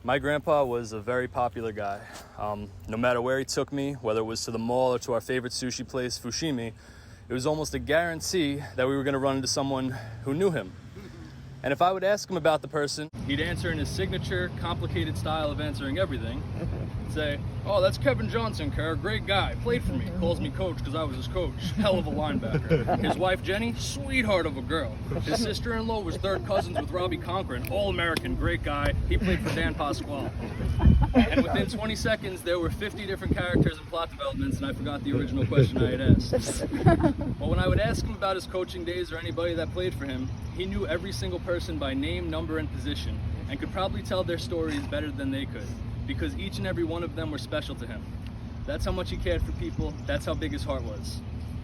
My grandpa was a very popular guy. No matter where he took me, whether it was to the mall or to our favorite sushi place, Fushimi, it was almost a guarantee that we were going to run into someone who knew him. And if I would ask him about the person, he'd answer in his signature, complicated style of answering everything. Say, "Oh, that's Kevin Johnson, Kerr, great guy, played for me, calls me coach because I was his coach, hell of a linebacker. His wife Jenny, sweetheart of a girl. His sister-in-law was third cousins with Robbie Conklin, all-American, great guy, he played for Dan Pasquale." And within 20 seconds, there were 50 different characters and plot developments, and I forgot the original question I had asked. But when I would ask him about his coaching days or anybody that played for him, he knew every single person by name, number, and position, and could probably tell their stories better than they could, because each and every one of them were special to him. That's how much he cared for people, that's how big his heart was.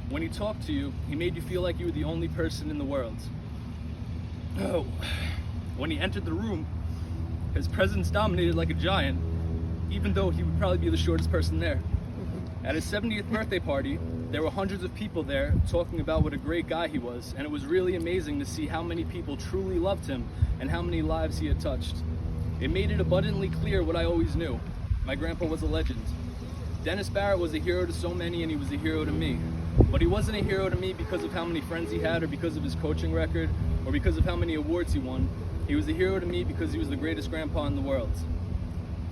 When he talked to you, he made you feel like you were the only person in the world. Oh. When he entered the room, his presence dominated like a giant, even though he would probably be the shortest person there. At his 70th birthday party, there were hundreds of people there talking about what a great guy he was, and it was really amazing to see how many people truly loved him and how many lives he had touched. It made it abundantly clear what I always knew. My grandpa was a legend. Dennis Barrett was a hero to so many, and he was a hero to me. But he wasn't a hero to me because of how many friends he had, or because of his coaching record, or because of how many awards he won. He was a hero to me because he was the greatest grandpa in the world.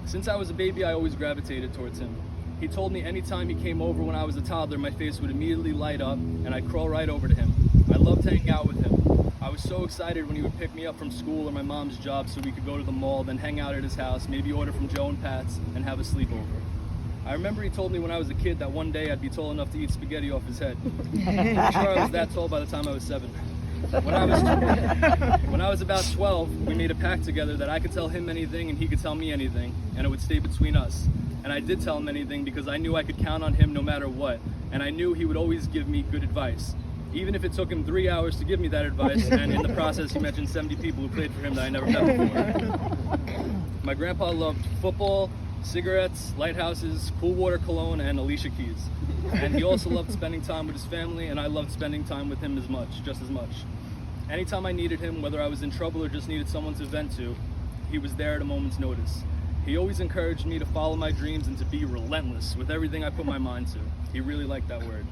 Since I was a baby, I always gravitated towards him. He told me anytime he came over when I was a toddler, my face would immediately light up and I'd crawl right over to him. I loved hanging out with him. I was so excited when he would pick me up from school or my mom's job so we could go to the mall, then hang out at his house, maybe order from Joe and Pat's and have a sleepover. I remember he told me when I was a kid that one day I'd be tall enough to eat spaghetti off his head. I'm sure I was that tall by the time I was 7. When I was about 12, we made a pact together that I could tell him anything and he could tell me anything, and it would stay between us. And I did tell him anything because I knew I could count on him no matter what, and I knew he would always give me good advice. Even if it took him 3 hours to give me that advice, and in the process he mentioned 70 people who played for him that I never met before. My grandpa loved football, cigarettes, lighthouses, cool water cologne, and Alicia Keys. And he also loved spending time with his family, and I loved spending time with him just as much. Anytime I needed him, whether I was in trouble or just needed someone to vent to, he was there at a moment's notice. He always encouraged me to follow my dreams and to be relentless with everything I put my mind to. He really liked that word.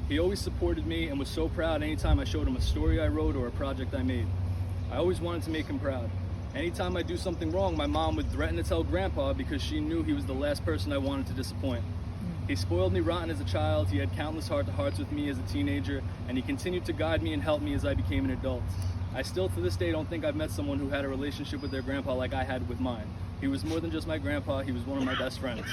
He always supported me and was so proud anytime I showed him a story I wrote or a project I made. I always wanted to make him proud. Anytime I do something wrong, my mom would threaten to tell Grandpa because she knew he was the last person I wanted to disappoint. He spoiled me rotten as a child, he had countless heart-to-hearts with me as a teenager, and he continued to guide me and help me as I became an adult. I still to this day don't think I've met someone who had a relationship with their grandpa like I had with mine. He was more than just my grandpa, he was one of my best friends.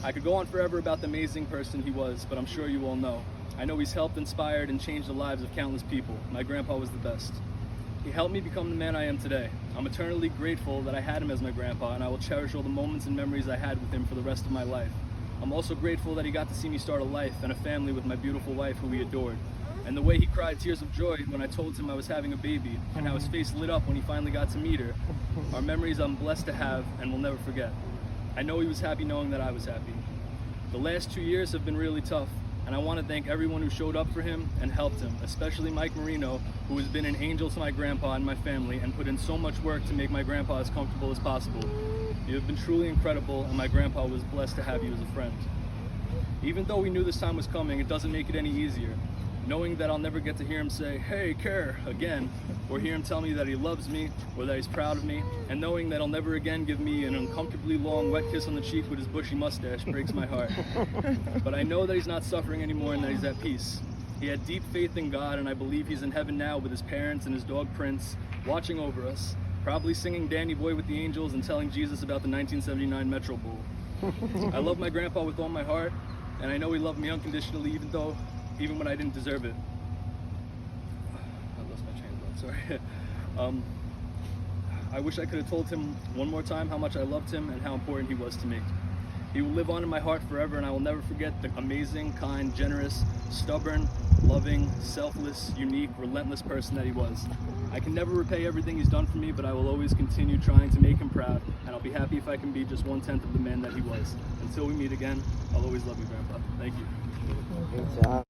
I could go on forever about the amazing person he was, but I'm sure you all know. I know he's helped, inspired, and changed the lives of countless people. My grandpa was the best. He helped me become the man I am today. I'm eternally grateful that I had him as my grandpa, and I will cherish all the moments and memories I had with him for the rest of my life. I'm also grateful that he got to see me start a life and a family with my beautiful wife who he adored. And the way he cried tears of joy when I told him I was having a baby, and how his face lit up when he finally got to meet her, are memories I'm blessed to have and will never forget. I know he was happy knowing that I was happy. The last 2 years have been really tough, and I want to thank everyone who showed up for him and helped him, especially Mike Marino, who has been an angel to my grandpa and my family and put in so much work to make my grandpa as comfortable as possible. You have been truly incredible, and my grandpa was blessed to have you as a friend. Even though we knew this time was coming, it doesn't make it any easier. Knowing that I'll never get to hear him say, "Hey, Kerr," again, or hear him tell me that he loves me or that he's proud of me, and knowing that he'll never again give me an uncomfortably long wet kiss on the cheek with his bushy mustache breaks my heart. But I know that he's not suffering anymore and that he's at peace. He had deep faith in God, and I believe he's in heaven now with his parents and his dog Prince, watching over us, probably singing Danny Boy with the Angels and telling Jesus about the 1979 Metro Bowl. I love my grandpa with all my heart, and I know he loved me unconditionally even when I didn't deserve it. I lost my train of thought, sorry. I wish I could have told him one more time how much I loved him and how important he was to me. He will live on in my heart forever, and I will never forget the amazing, kind, generous, stubborn, loving, selfless, unique, relentless person that he was. I can never repay everything he's done for me, but I will always continue trying to make him proud, and I'll be happy if I can be just 1/10 of the man that he was. Until we meet again, I'll always love you, Grandpa. Thank you. Good job.